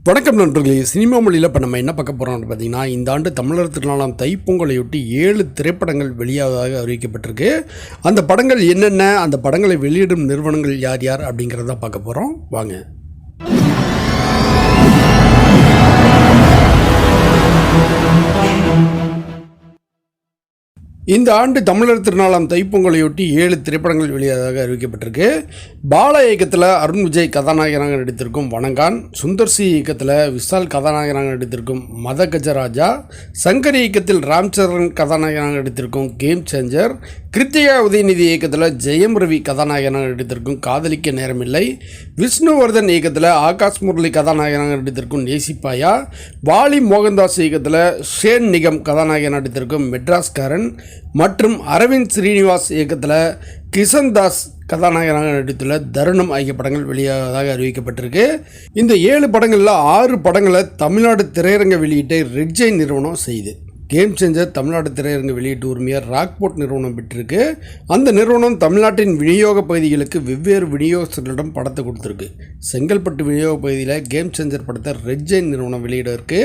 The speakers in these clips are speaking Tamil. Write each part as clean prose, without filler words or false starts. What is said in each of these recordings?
வணக்கம் நண்பர்களே. சினிமா மொழியில் இப்போ நம்ம என்ன பார்க்க போகிறோம்னு பார்த்தீங்கன்னா, இந்த ஆண்டு தமிழர் திருநாளாம் தைப்பொங்கலையொட்டி 7 திரைப்படங்கள் வெளியாவதாக அறிவிக்கப்பட்டிருக்கு. அந்த படங்கள் என்னென்ன, அந்த படங்களை வெளியிடும் நிறுவனங்கள் யார் யார் அப்படிங்கிறத பார்க்க போகிறோம். வாங்க. இந்த ஆண்டு தமிழர் திருநாளாம் தைப்பொங்கலையொட்டி 7 திரைப்படங்கள் வெளியாவதாக அறிவிக்கப்பட்டிருக்கு. பாலா இயக்கத்தில் அருண் விஜய் கதாநாயகனாக நடித்திருக்கும் வணங்கான், சுந்தர் சி இயக்கத்தில் விஷால் கதாநாயகனாக நடித்திருக்கும் மத கஜராஜா, சங்கர் இயக்கத்தில் ராம்சரண் கதாநாயகனாக நடித்திருக்கும் கேம் சேஞ்சர், கிருத்திகா உதயநிதி இயக்கத்தில் ஜெயம் ரவி கதாநாயகனாக நடித்திருக்கும் காதலிக்க நேரமில்லை, விஷ்ணுவர்தன் இயக்கத்தில் ஆகாஷ் முரளி கதாநாயகனாக நடித்திருக்கும் நேசிப்பாயா, வாலி மோகன்தாஸ் இயக்கத்தில் ஷேன் நிகம் கதாநாயகனாக நடித்திருக்கும் மெட்ராஸ்காரன் மற்றும் அரவிந்த் ஸ்ரீனிவாஸ் இயக்கத்தில் கிஷன் தாஸ் கதாநாயகனாக நடித்துள்ள தருணம் ஆகிய படங்கள் வெளியாவதாக அறிவிக்கப்பட்டிருக்கு. இந்த 7 படங்களில் 6 படங்களை தமிழ்நாடு திரையரங்க வெளியீட்டை ரெட் ஜெயின் நிறுவனம் செய்து, கேம் சேஞ்சர் தமிழ்நாடு திரையரங்கு வெளியீட்டு உரிமையை ராக்போர்ட் நிறுவனம் பெற்றிருக்கு. அந்த நிறுவனம் தமிழ்நாட்டின் விநியோக பகுதிகளுக்கு வெவ்வேறு விநியோகஸ்தர்களிடம் படத்தை கொடுத்துருக்கு. செங்கல்பட்டு விநியோக பகுதியில் கேம் சேஞ்சர் படத்தை ரெட் ஜெயின் நிறுவனம் வெளியிட இருக்கு.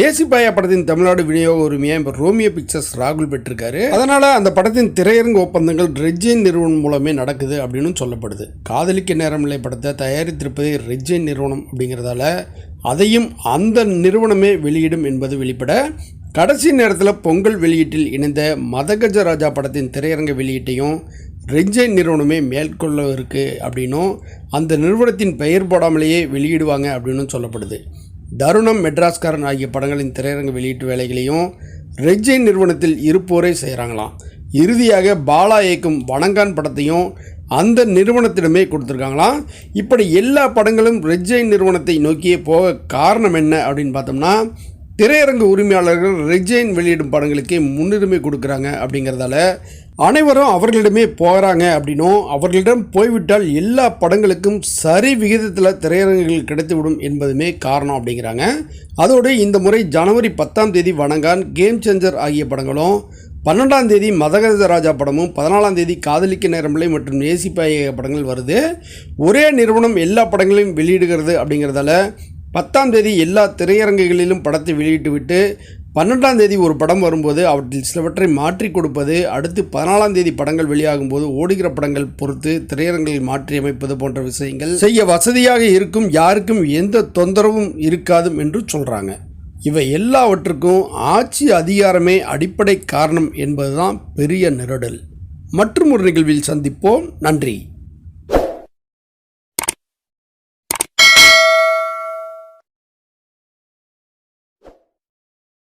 நேசிப்பாயா படத்தின் தமிழ்நாடு விநியோக உரிமையை இப்போ ரோமியோ பிக்சர்ஸ் ராகுல் பெற்றிருக்காரு. அதனால் அந்த படத்தின் திரையரங்கு ஒப்பந்தங்கள் ரெட் ஜெயின் நிறுவனம் மூலமே நடக்குது அப்படின்னு சொல்லப்படுது. காதலிக்க நேரமில்லை படத்தை தயாரித்திருப்பது ரெட் ஜெயின் நிறுவனம் அப்படிங்கிறதால அதையும் அந்த நிறுவனமே வெளியிடும் என்பது வெளிப்பட, கடைசி நேரத்தில் பொங்கல் வெளியீட்டில் இணைந்த மத கஜராஜா படத்தின் திரையரங்க வெளியீட்டையும் ரெட் ஜெயின் நிறுவனமே மேற்கொள்ள இருக்குது அப்படின்னும், அந்த நிறுவனத்தின் பெயர் போடாமலேயே வெளியிடுவாங்க அப்படின்னு சொல்லப்படுது. தருணம், மெட்ராஸ்காரன் ஆகிய படங்களின் திரையரங்க வெளியீட்டு வேலைகளையும் ரெட் ஜெயின் நிறுவனத்தில் இருப்போரே செய்கிறாங்களாம். இறுதியாக பாலா இயக்கும் வணங்கான் படத்தையும் அந்த நிறுவனத்திடமே கொடுத்துருக்காங்களாம். இப்படி எல்லா படங்களும் ரெட் ஜெயின் நிறுவனத்தை நோக்கியே போக காரணம் என்ன அப்படின்னு பார்த்தோம்னா, திரையரங்கு உரிமையாளர்கள் ரெட் ஜெயின் வெளியிடும் படங்களுக்கே முன்னுரிமை கொடுக்குறாங்க அப்படிங்கிறதால அனைவரும் அவர்களிடமே போகிறாங்க அப்படின்னும், அவர்களிடம் போய்விட்டால் எல்லா படங்களுக்கும் சரி விகிதத்தில் திரையரங்குகள் கிடைத்துவிடும் என்பதுமே காரணம் அப்படிங்கிறாங்க. அதோடு இந்த முறை ஜனவரி 10ஆம் தேதி வணங்கான், கேம் சேஞ்சர் ஆகிய படங்களும், 12ஆம் தேதி மதகஜராஜா படமும், 14ஆம் தேதி காதலிக்க நேரமில்லை மற்றும் நேசிப்பாய படங்கள் வருது. ஒரே நிறுவனம் எல்லா படங்களையும் வெளியிடுகிறது அப்படிங்கிறதால 10ஆம் தேதி எல்லா திரையரங்குகளிலும் படத்தை வெளியிட்டு விட்டு 12ஆம் தேதி ஒரு படம் வரும்போது அவற்றில் சிலவற்றை மாற்றி கொடுப்பது, அடுத்து 14ஆம் தேதி படங்கள் வெளியாகும் போது ஓடுகிற படங்கள் பொறுத்து திரையரங்கில் மாற்றி அமைப்பது போன்ற விஷயங்கள் செய்ய வசதியாக இருக்கும், யாருக்கும் எந்த தொந்தரவும் இருக்காது என்று சொல்கிறாங்க. இவை எல்லாவற்றுக்கும் ஆட்சி அதிகாரமே அடிப்படை காரணம் என்பதுதான் பெரிய நெருடல். மற்றும் ஒரு நிகழ்வில் சந்திப்போம். நன்றி.